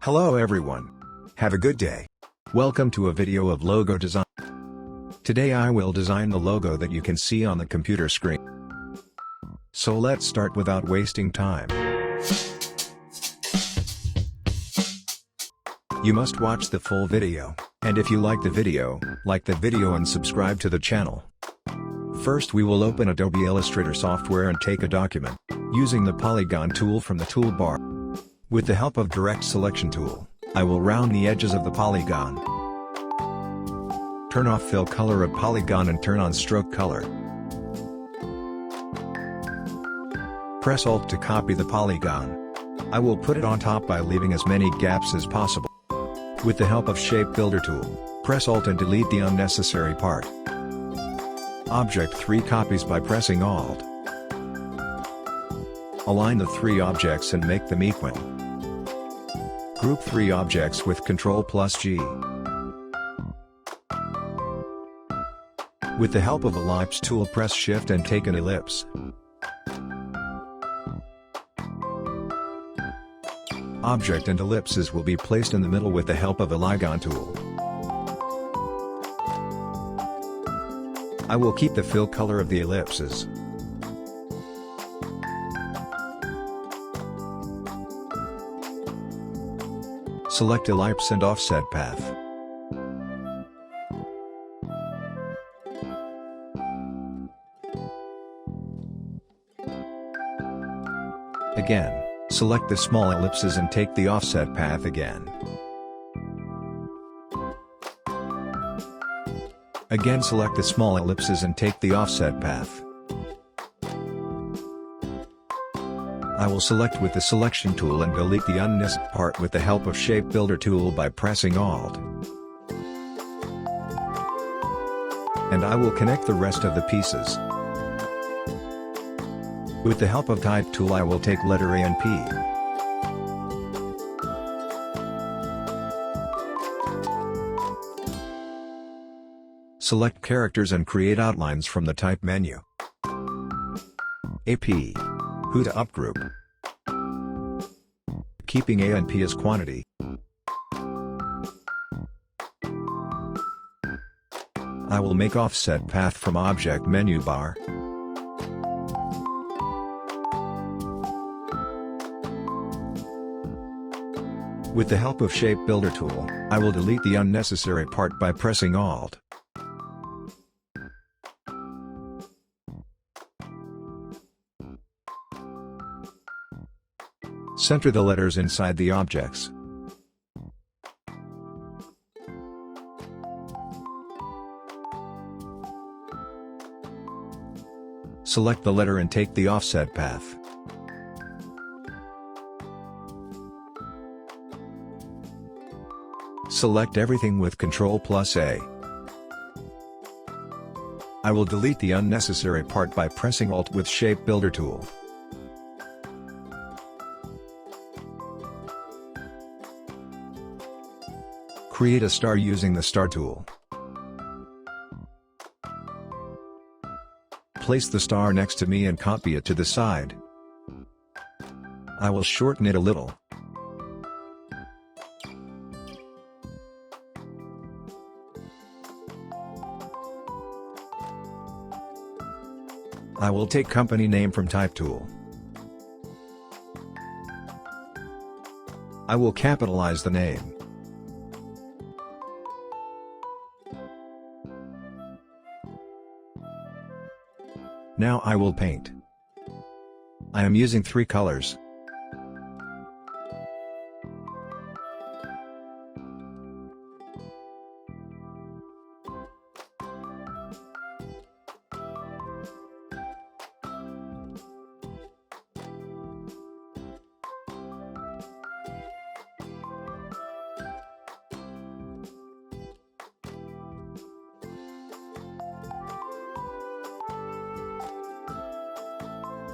Hello everyone. Have a good day. Welcome to a video of logo design. Today I will design the logo that you can see on the computer screen. So let's start without wasting time. You must watch the full video, and if you like the video and subscribe to the channel. First we will open Adobe Illustrator software and take a document, using the polygon tool from the toolbar. With the help of direct selection tool, I will round the edges of the polygon. Turn off fill color of polygon and turn on stroke color. Press Alt to copy the polygon. I will put it on top by leaving as many gaps as possible. With the help of Shape Builder tool, press Alt and delete the unnecessary part. Object 3 copies by pressing Alt. Align the 3 objects and make them equal. Group 3 objects with Ctrl+G. With the help of Ellipse tool, press Shift and take an ellipse. Object and ellipses will be placed in the middle with the help of Polygon tool. I will keep the fill color of the ellipses. Select ellipse and offset path. Again, select the small ellipses and take the offset path again. Again, select the small ellipses and take the offset path. I will select with the selection tool and delete the unnecessary part with the help of Shape Builder tool by pressing Alt. And I will connect the rest of the pieces. With the help of Type tool I will take letter A and P. Select characters and create outlines from the Type menu. AP. Who to upgroup. Keeping A and P as quantity. I will make offset path from object menu bar. With the help of Shape Builder tool, I will delete the unnecessary part by pressing Alt. Center the letters inside the objects. Select the letter and take the offset path. Select everything with Ctrl+A. I will delete the unnecessary part by pressing Alt with Shape Builder tool. Create a star using the Star tool. Place the star next to me and copy it to the side. I will shorten it a little. I will take company name from Type tool. I will capitalize the name. Now I will paint. I am using 3 colors.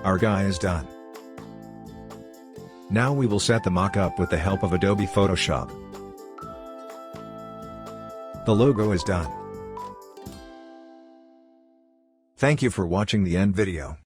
Our guy is done. Now we will set the mock-up with the help of Adobe Photoshop. The logo is done. Thank you for watching the end video.